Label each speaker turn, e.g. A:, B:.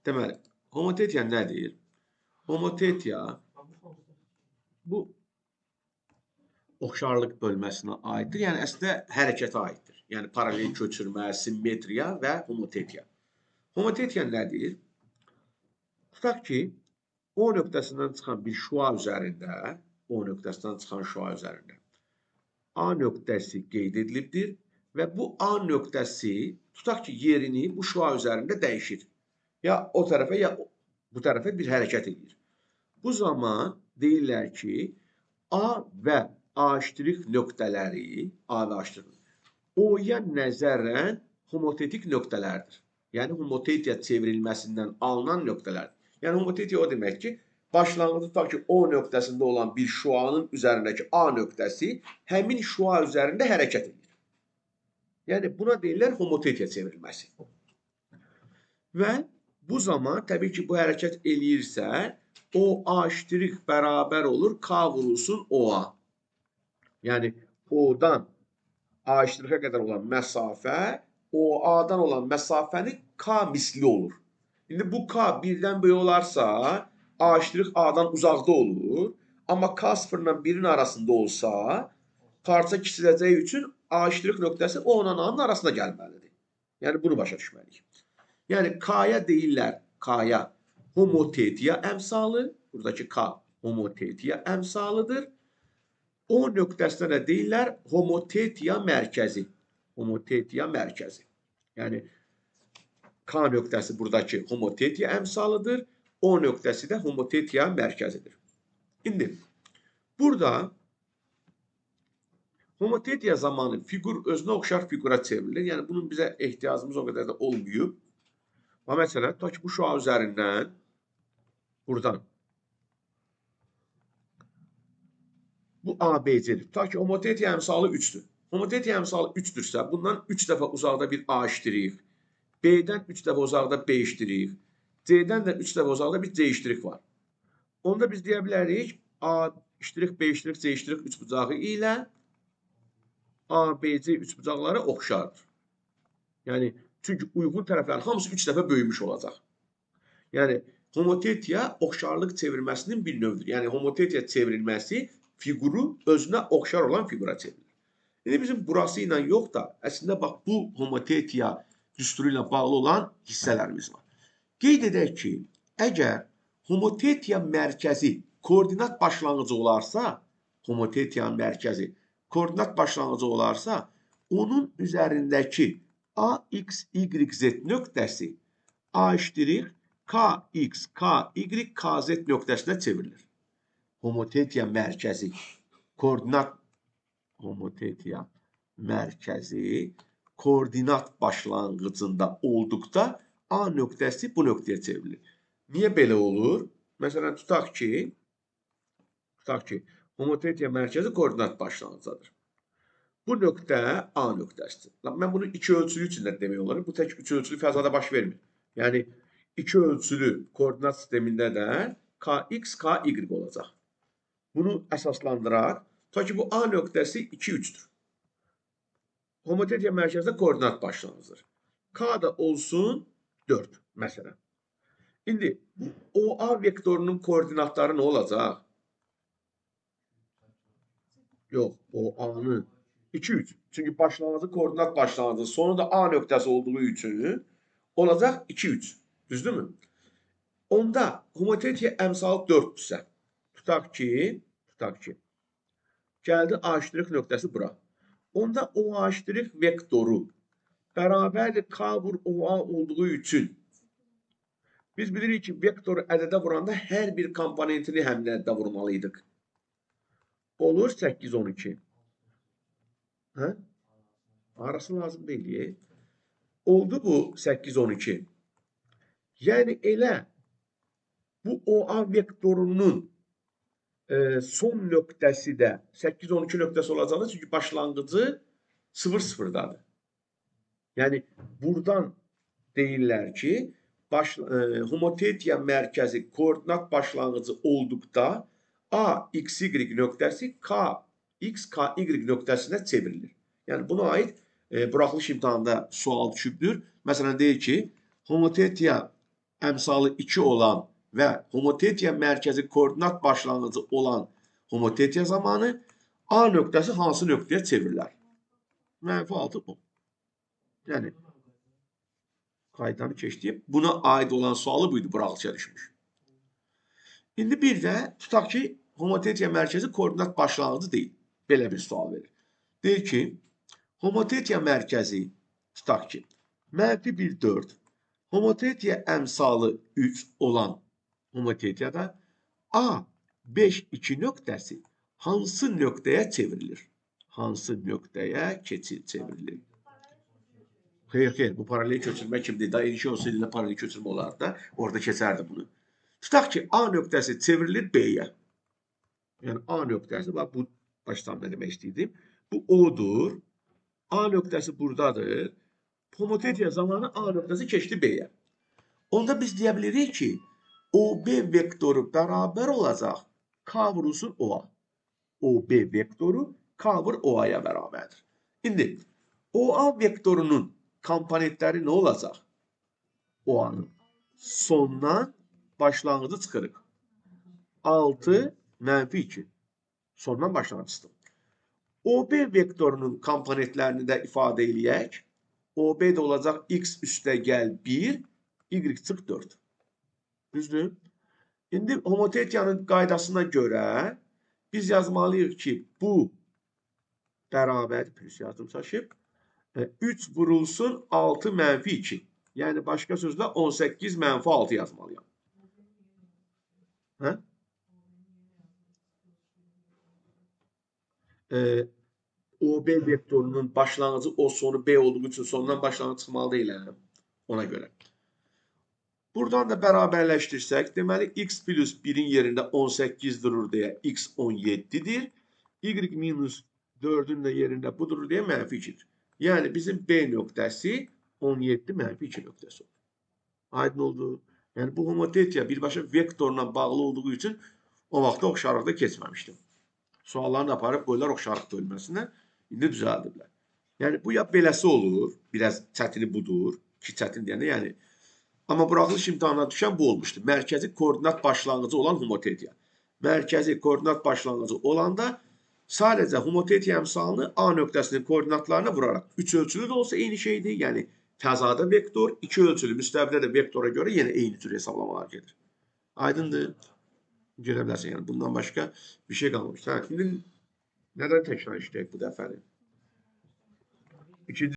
A: Deməli, homotetiya nədir? Homotetiya bu oxşarlıq bölməsinə aiddir. Yəni, əslində hərəkətə aiddir. Yəni, paralel köçürmə, simmetriya və homotetiya. Homotetiya nədir? Tutaq ki, O nöqtəsindən çıxan bir şüa üzərində, O nöqtəsindən çıxan şüa üzərində A nöqtəsi qeyd edilibdir və bu A nöqtəsi tutaq ki, yerini bu şüa üzərində dəyişir. Ya o tərəfə, ya bu tərəfə bir hərəkət edir. Bu zaman deyirlər ki, A və A' nöqtələri, A və A' O'ya nəzərən homotetik nöqtələrdir. Yəni, homotetiya çevrilməsindən alınan nöqtələrdir. Yəni, homotetiya o demək ki, başlanğıcı tutaq ki, O nöqtəsində olan bir şüanın üzərindəki A nöqtəsi həmin şüa üzərində hərəkət edir. Yəni, buna deyirlər homotetiya çevrilməsi. Və bu zaman, təbii ki, bu hərəkət eləyirsə, OA' bərabər olur K vurulsun OA. Yəni, O'dan A' qədər olan məsafə, OA-dan olan məsafənin K misli olur. İndi bu K birdən böyük olarsa, A' A-dan uzaqda olur. Amma K sıfırla 1-in arasında olsa, parça kiçiləcəyi üçün A' nöqtəsi O-la A-nın arasında gəlməlidir. Yəni, bunu başa düşməliyik. Yəni, K-ya deyirlər, K-ya homotetiya əmsalı. Buradakı K homotetiya əmsalıdır. O nöqtəsinə də deyirlər homotetiya mərkəzi. Homotetiya mərkəzi. Yəni, K nöqtəsi buradakı homotetiya əmsalıdır. O nöqtəsi də homotetiya mərkəzidir. İndi, burada homotetiya zamanı fiqur özünə oxşar fiqura çevrilir. Yəni, bunun bizə ehtiyacımız o qədər də olmayıb. Və məsələn, tutaq ki, bu şüa üzərindən buradan bu ABC-dir. Tutaq ki, homotetiya əmsalı 3-dür. Homotetiya əmsalı 3-dürsə, bundan 3 dəfə uzaqda bir A işdirik. B-dən 3 dəfə uzaqda B işdirik. C-dən də 3 dəfə uzaqda bir C işdirik var. Onda biz deyə bilərik, A işdirik, B işdirik, C işdirik 3 bucağı ilə ABC 3 bucaqları oxşardır. Yəni, çünki uyğun tərəflərin hamısı 3 dəfə böyümüş olacaq. Yəni, homotetiya oxşarlıq çevrilməsinin bir növüdür. Yəni, homotetiya çevrilməsi fiquru özünə oxşar olan fiqura çevrilir. İndi bizim burası ilə yox da, əslində bax, bu homotetiya düsturu ilə bağlı olan hissələrimiz var. Qeyd edək ki, əgər homotetiya mərkəzi koordinat başlanğıcı olarsa, homotetiya mərkəzi koordinat başlanğıcı olarsa, onun üzərindəki AX, Y, Z nöqtəsi A' KX, KY, KZ nöqtəsinə çevrilir. Homotetiya mərkəzi koordinat başlanğıcında olduqda A nöqtəsi bu nöqtəyə çevrilir. Niyə belə olur? Məsələn, tutaq ki, homotetiya mərkəzi koordinat başlanğıcıdır. Bu nöqtə A nöqtəsidir. Mən bunu 2 ölçülü üçün də demək olar. Bu tək 3 ölçülü fəzada baş vermir. Yəni, 2 ölçülü koordinat sistemində də KX, KY olacaq. Bunu əsaslandıraq. Tutaq ki, bu A nöqtəsi 2-3-dür. Homotetiya mərkəzində koordinat başlanğıcıdır. K da olsun 4, məsələn. İndi, OA vektorunun koordinatları nə olacaq? Yox, OA-nın 2-3. Çünki başlanğıcı koordinat başlanğıcı, sonu da A nöqtəsi olduğu üçün olacaq 2-3. Düzdürmü? Onda homotetiya əmsalı 4-dürsə, tutaq ki, gəldi A' nöqtəsi bura. Onda OA' vektoru bərabərdir K vur OA olduğu üçün biz bilirik ki, vektoru ədədə vuranda hər bir komponentini həmin ədədə vurmalıydıq. Olur 8-12. Arası lazım deyil. Oldu bu 8-12. Yəni elə bu OA vektorunun son nöqtəsi də 8-12 nöqtəsi olacaqdır. Çünki başlanğıcı 0-0-dadır. Yəni, buradan deyirlər ki, homotetiya mərkəzi koordinat başlanğıcı olduqda A, X, Y nöqtəsi K, X, K, Y nöqtəsinə çevrilir. Yəni, buna aid buraxılış imtahanında sual düşübdür. Məsələn, deyir ki, homotetiya əmsalı 2 olan və homotetiya mərkəzi koordinat başlanğıcı olan homotetiya zamanı A nöqtəsi hansı nöqtəyə çevrilər? -6 10. Yəni qaydanı keçdik. Buna aid olan sualı buydu, buraxılışa düşmüş. İndi bir də tutaq ki, homotetiya mərkəzi koordinat başlanğıcı deyil. Belə bir sual verir. Deyir ki, homotetiya mərkəzi tutaq ki, -1 4. Homotetiya əmsalı 3 olan homotetiyada A 5 2 nöqtəsi hansı nöqtəyə çevrilir? Hansı nöqtəyə çevrilir? Xeyr, bu paralel köçürmə kimdir? Daha ilişki olsaydı da paralel köçürmə olardı da, orada keçərdi bunu. Tutaq ki, A nöqtəsi çevrilir B-yə. Yəni A nöqtəsi, bax bu başdan nə demək istəyirdim? Bu O'dur. A nöqtəsi buradadır. Homotetiya zamanı A nöqtəsi keçdi B-yə. Onda biz deyə bilirik ki, OB vektoru bərabər olacaq K vurulsun O-a. OB vektoru K vur O-aya bərabərdir. İndi OA vektorunun komponentləri nə olacaq? OA-nın sondan başlanğıcı çıxırıq. 6 -2. Sondan başlanğıcı. OB vektorunun komponentlərini də ifadə eləyək. OB də olacaq x üstəgəl 1, y çıx 4. Düzdür? İndi homotetiyanın qaydasına görə biz yazmalıyıq ki, bu bərabər, plus yazdım çaşıb, 3 vurulsun 6 -2. Yəni başqa sözlə 18 -6 yazmalıyam. Hə? OB vektorunun başlanğıcı O sonu B olduğu üçün sondan başlanğıc çıxmalı deyiləm. Ona görə. Buradan da bərabərləşdirsək, deməli x plus 1-in yerində 18 durur deyə x 17-dir. Y minus 4-ün də yerində bu durur deyə -2-dir. Yəni bizim B nöqtəsi 17 -2 nöqtəsi olur. Aydın oldu. Yəni bu homotetiya birbaşa vektorla bağlı olduğu üçün o vaxtda oxşarlıqda keçməmişdim. Suallarını aparıb qoyurlar oxşarlıq bölməsinə. İndi düzəldirlər. Yəni bu ya beləsi olur, biraz çətini budur, ki çətin deyəndə yəni. Amma buraxılış imtahanına düşən bu olmuşdu. Mərkəzi koordinat başlanğıcı olan homotetiya. Mərkəzi koordinat başlanğıcı olanda sadəcə homotetiya əmsalını A nöqtəsinin koordinatlarına vuraraq 3 ölçülü də olsa eyni şeydir. Yəni təzadə vektor, 2 ölçülü müstəvidə də vektora görə yenə eyni tür hesablamalar gedir. Aydındır. Görə bilərsən, yəni bundan başqa bir şey qalmamışdır. Hə, indi nədən təkrar işləyək bu dəfəni? İkinci